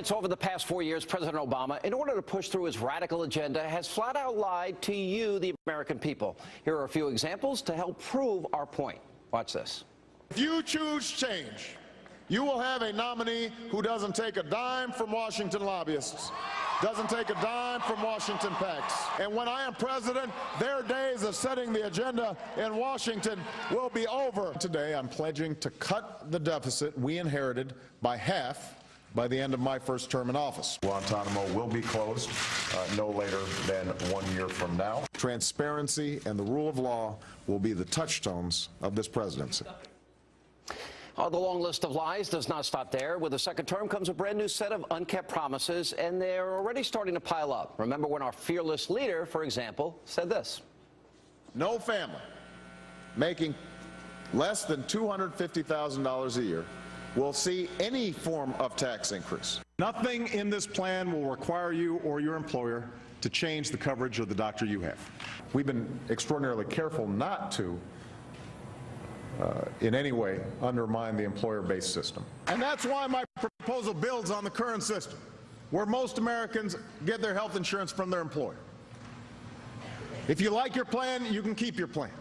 right, so over the past 4 years, President Obama, in order to push through his radical agenda, has flat out lied to you, the American people. Here are a few examples to help prove our point. Watch this. If you choose change, you will have a nominee who doesn't take a dime from Washington lobbyists, doesn't take a dime from Washington PACs. And when I am president, their days of setting the agenda in Washington will be over. Today, I'm pledging to cut the deficit we inherited by half by the end of my first term in office. Guantanamo will be closed no later than 1 year from now. Transparency and the rule of law will be the touchstones of this presidency. The long list of lies does not stop there. With the second term comes a brand new set of unkept promises, and they're already starting to pile up. Remember when our fearless leader, for example, said this. No family making less than $250,000 a year will see any form of tax increase. Nothing in this plan will require you or your employer to change the coverage of the doctor you have. We've been extraordinarily careful not to in any way undermine the employer-based system. And that's why my proposal builds on the current system, where most Americans get their health insurance from their employer. If you like your plan, you can keep your plan.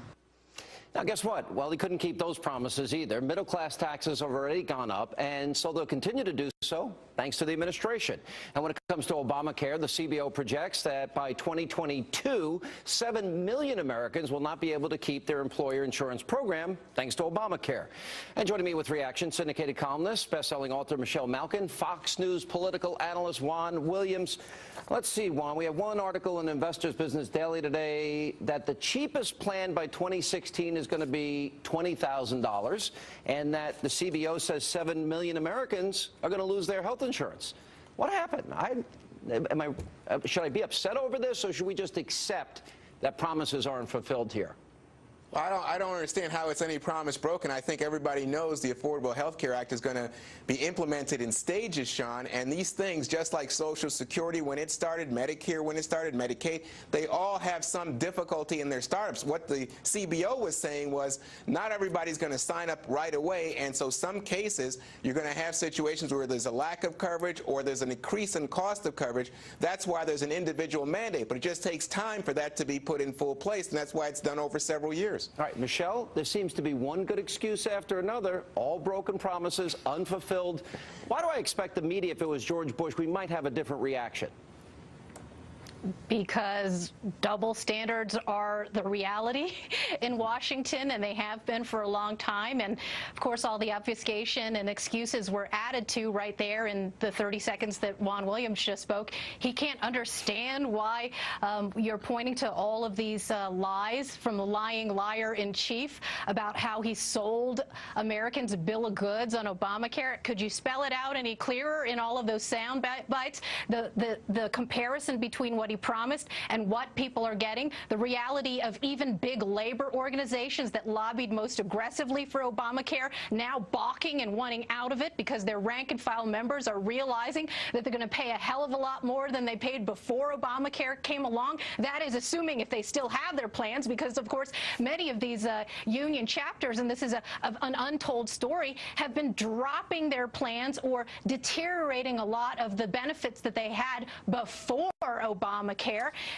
Now, guess what? Well, he couldn't keep those promises either. Middle-class taxes have already gone up, and so they'll continue to do so thanks to the administration. And when it comes to Obamacare, the CBO projects that by 2022, 7 million Americans will not be able to keep their employer insurance program thanks to Obamacare. And joining me with reaction, syndicated columnist, best-selling author Michelle Malkin, Fox News political analyst Juan Williams. Let's see, Juan, we have one article in Investors Business Daily today that the cheapest plan by 2016 is going to be $20,000, and that the CBO says 7 million Americans are going to lose their health insurance. What happened? Should I be upset over this, or should we just accept that promises aren't fulfilled here? Well, I don't understand how it's any promise broken. I think everybody knows the Affordable Health Care Act is going to be implemented in stages, Sean, and these things, just like Social Security when it started, Medicare when it started, Medicaid, they all have some difficulty in their startups. What the CBO was saying was not everybody's going to sign up right away, and so some cases you're going to have situations where there's a lack of coverage or there's an increase in cost of coverage. That's why there's an individual mandate, but it just takes time for that to be put in full place, and that's why it's done over several years. All right, Michelle, there seems to be one good excuse after another, all broken promises, unfulfilled. Why do I expect the media, if it was George Bush, we might have a different reaction? Because double standards are the reality in Washington, and they have been for a long time. And, of course, all the obfuscation and excuses were added to right there in the 30 seconds that Juan Williams just spoke. He can't understand why you're pointing to all of these lies from the lying liar-in-chief about how he sold Americans a bill of goods on Obamacare. Could you spell it out any clearer in all of those sound bites? The comparison between what he promised and what people are getting, the reality of even big labor organizations that lobbied most aggressively for Obamacare now balking and wanting out of it because their rank and file members are realizing that they're going to pay a hell of a lot more than they paid before Obamacare came along. That is assuming if they still have their plans, because of course many of these union chapters, and this is an untold story, have been dropping their plans or deteriorating a lot of the benefits that they had before Obamacare.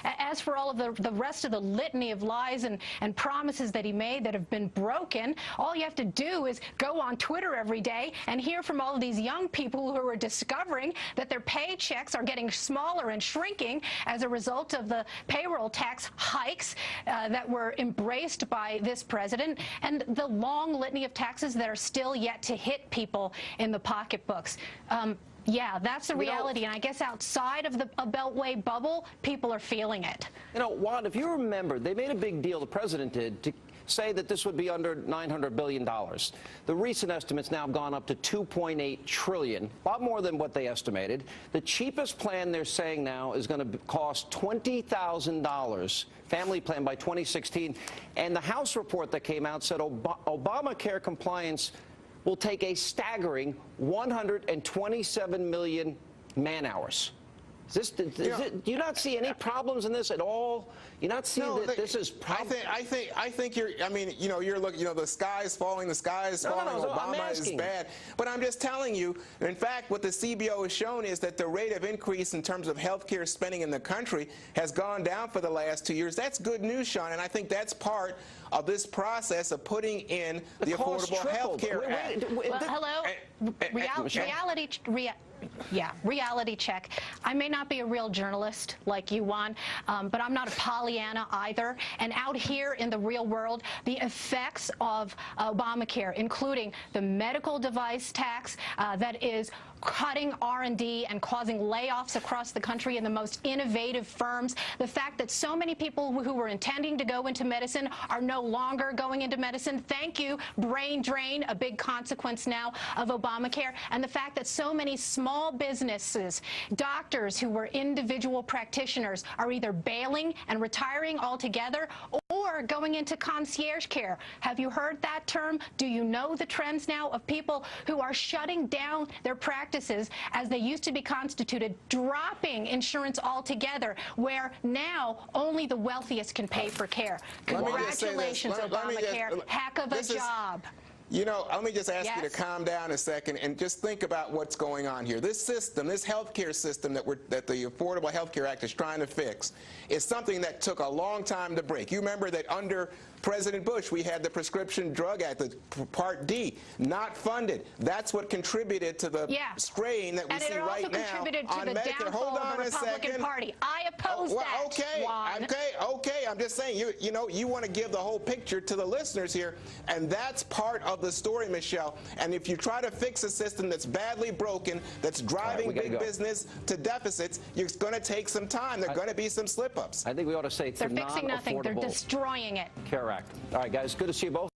As for all of the rest of the litany of lies and promises that he made that have been broken, all you have to do is go on Twitter every day and hear from all of these young people who are discovering that their paychecks are getting smaller and shrinking as a result of the payroll tax hikes that were embraced by this president, and the long litany of taxes that are still yet to hit people in the pocketbooks. Yeah, that's the reality, and I guess outside of the Beltway bubble, people are feeling it. You know, Juan, if you remember, they made a big deal, the president did, to say that this would be under $900 billion. The recent estimates now have gone up to $2.8 trillion, a lot more than what they estimated. The cheapest plan they're saying now is going to cost $20,000, family plan, by 2016. And the House report that came out said Obamacare compliance will take a staggering 127 million man-hours. Do you not see any problems in this at all? You not see that this is problem? I think you're. I mean, you're looking. The sky is falling. The sky is falling. Obama is bad. But I'm just telling you. In fact, what the CBO has shown is that the rate of increase in terms of health care spending in the country has gone down for the last 2 years. That's good news, Sean, and I think that's part of this process of putting in the Affordable Health Care Act. Well, hello, reality check. I may not be a real journalist like you, Juan, but I'm not a Pollyanna either. And out here in the real world, the effects of Obamacare, including the medical device tax that is cutting R&D and causing layoffs across the country in the most innovative firms, the fact that so many people who were intending to go into medicine are no longer going into medicine. Thank you, brain drain, a big consequence now of Obamacare, and the fact that so many small businesses, doctors who were individual practitioners, are either bailing and retiring altogether or going into concierge care. Have you heard that term? Do you know the trends now of people who are shutting down their practices as they used to be constituted, dropping insurance altogether, where now only the wealthiest can pay for care? Congratulations, Obamacare. Heck of a job. Let me just ask you to calm down a second and just think about what's going on here. This system, this healthcare system that the Affordable Health Care Act is trying to fix, is something that took a long time to break. You remember that under President Bush, we had the Prescription Drug Act, the Part D, not funded. That's what contributed to the strain that we see right now on Medicare. And it also contributed to the downfall of the Republican Party. I oppose that, Juan. Okay. I'm just saying, you want to give the whole picture to the listeners here, and that's part of the story, Michelle. And if you try to fix a system that's badly broken, that's driving big business to deficits, it's going to take some time. There are going to be some slip-ups. I think we ought to say they're fixing nothing. They're destroying it. Care Act. All right, guys, good to see you both.